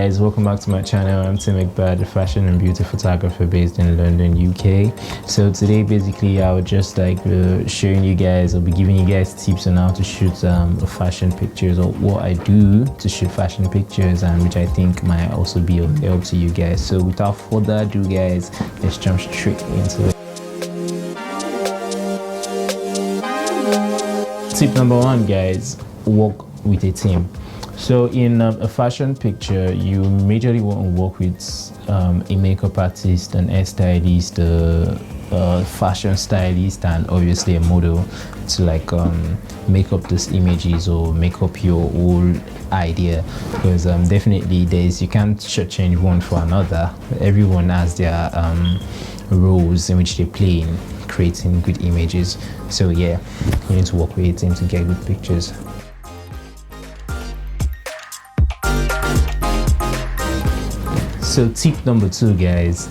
guys, welcome back to my channel. I'm Mcbaj, a fashion and beauty photographer based in London, UK. So today basically I'll just showing you guys, I'll be giving you guys tips on how to shoot fashion pictures, or what I do to shoot fashion pictures, and which I think might also be of help to you guys. So without further ado guys, let's jump straight into it. Tip number one guys, work with a team. So in a fashion picture, you majorly want to work with a makeup artist, an hairstylist, a fashion stylist, and obviously a model to make up those images or make up your whole idea. Because definitely you can't change one for another. Everyone has their roles in which they play in creating good images. So yeah, you need to work with a team to get good pictures. So tip number two guys,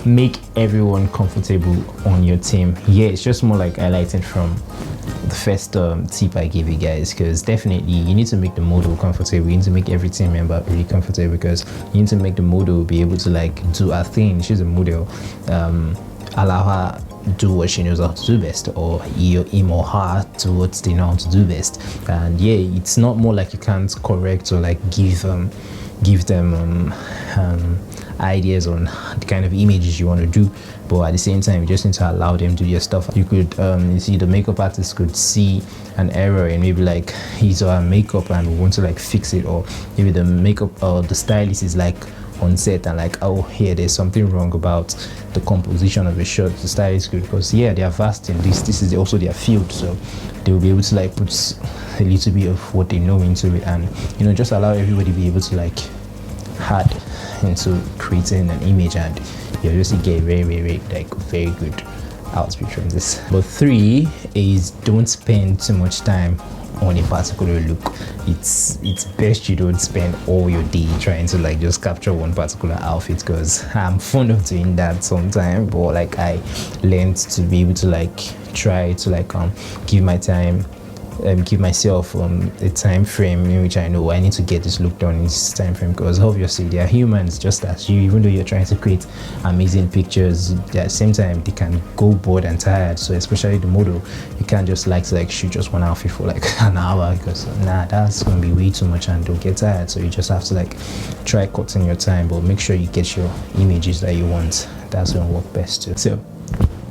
make everyone comfortable on your team. Yeah, it's just more like highlighting from the first tip I gave you guys, because definitely you need to make the model comfortable. You need to make every team member really comfortable, because you need to make the model be able to do her thing. She's a model. Allow her do what she knows how to do best, or him or her do what they know how to do best. And yeah, it's not more like you can't correct or give them ideas on the kind of images you want to do, but at the same time you just need to allow them to do your stuff. You could you see, the makeup artist could see an error in maybe his or her makeup and want to fix it, or maybe the makeup or the stylist is on set and oh, here there's something wrong about the composition of the shot. The stylist could, because yeah, they are vast in this is also their field, so they will be able to put a little bit of what they know into it, and just allow everybody to be able to add into creating an image, and you obviously get very good output from this. But three is, don't spend too much time on a particular look. It's best you don't spend all your day trying to just capture one particular outfit, because I'm fond of doing that sometimes, but I learned to be able to try to give myself a time frame in which I know I need to get this look done in this time frame, because obviously they are humans just as you. Even though you're trying to create amazing pictures, at the same time they can go bored and tired. So especially the model, you can't just shoot just one outfit for an hour, because that's gonna be way too much and they'll get tired. So you just have to try cutting your time, but make sure you get your images that you want. That's gonna work best too. So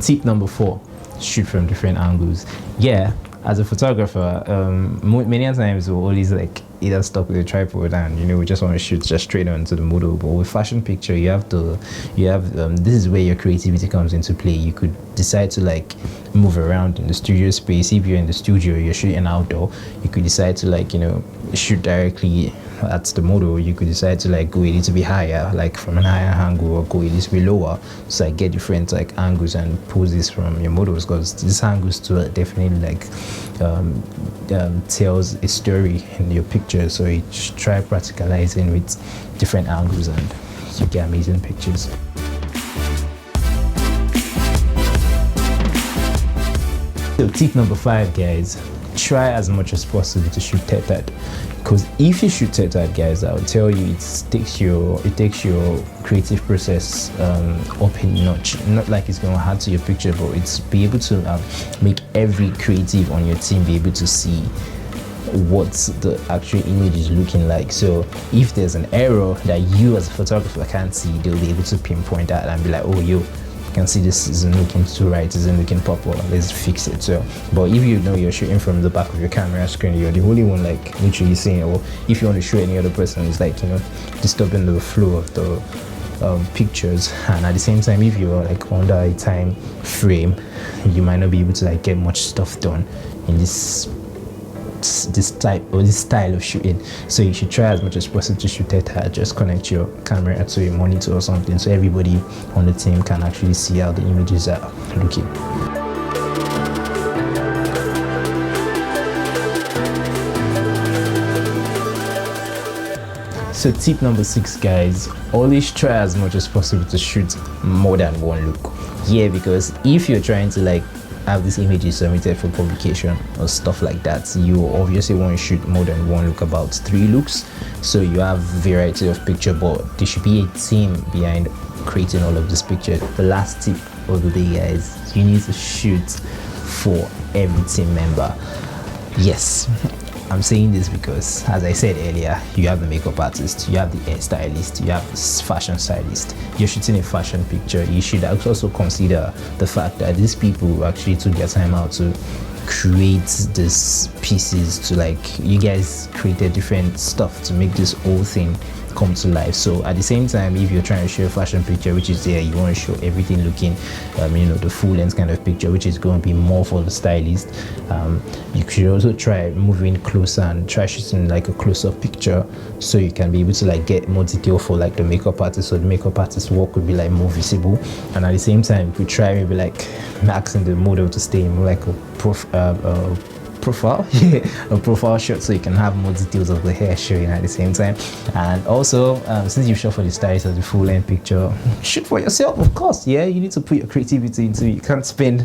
tip number four, shoot from different angles. Yeah, as a photographer, many times we're always either stuck with a tripod and we just want to shoot just straight onto the model. But with fashion picture, you have this is where your creativity comes into play. You could decide to move around in the studio space. If you're in the studio, you're shooting outdoor, you could decide to shoot directly at the model. You could decide to go a little bit higher, from an higher angle, or go a little bit lower, so get different angles and poses from your models, because these angles too definitely tells a story in your picture. So you try practicalizing with different angles and you get amazing pictures. So tip number five guys, try as much as possible to shoot tethered, because if you shoot tethered guys, I'll tell you, it takes your creative process up a notch. Not it's going to add to your picture, but it's be able to make every creative on your team be able to see what the actual image is looking like. So if there's an error that you as a photographer can't see, they'll be able to pinpoint that and be oh yo, can see this isn't looking too right, isn't looking proper, let's fix it. So but if you're shooting from the back of your camera screen, you're the only one literally seeing, or if you want to show any other person, it's disturbing the flow of the pictures. And at the same time, if you're under a time frame, you might not be able to get much stuff done in this type or this style of shooting. So you should try as much as possible to shoot tethered. Just connect your camera to a monitor or something, so everybody on the team can actually see how the images are looking. So tip number six guys, always try as much as possible to shoot more than one look. Yeah, because if you're trying to have this images submitted for publication or stuff like that, you obviously want to shoot more than one look, about 3 looks, so you have variety of picture, but there should be a team behind creating all of this picture. The last tip of the day, guys, you need to shoot for every team member. Yes, I'm saying this because, as I said earlier, you have the makeup artist, you have the hairstylist, you have the fashion stylist. You're shooting a fashion picture, you should also consider the fact that these people actually took their time out to create these pieces, to like, you guys created different stuff to make this whole thing come to life. So at the same time, if you're trying to show a fashion picture, which is there, you want to show everything looking you know, the full length kind of picture, which is going to be more for the stylist. You should also try moving closer and try shooting like a close-up picture, so you can be able to like get more detail for like the makeup artist, so the makeup artist's work would be like more visible. And at the same time, we try maybe like asking the model to stay more like a profile a profile shot, so you can have more details of the hair showing at the same time. And also, since you've shot for the stylist of the full length picture, shoot for yourself, of course. Yeah, you need to put your creativity into it. You can't spend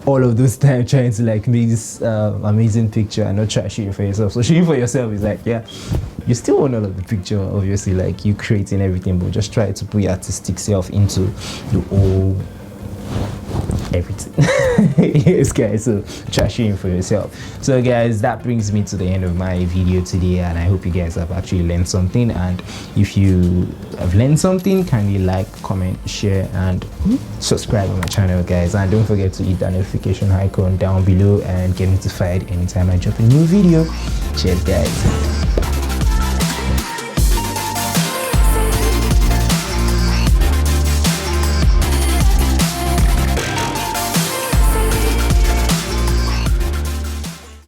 all of those time trying to like make this amazing picture and not try to shoot it for yourself. So shooting for yourself is like, yeah, you still own all of the picture, obviously, like you creating everything, but just try to put your artistic self into the whole everything. Yes, guys, so try shooting for yourself. So guys, that brings me to the end of my video today, and I hope you guys have actually learned something. And if you have learned something, kindly like, comment, share, and subscribe on my channel, guys. And don't forget to hit that notification icon down below and get notified anytime I drop a new video. Cheers, guys.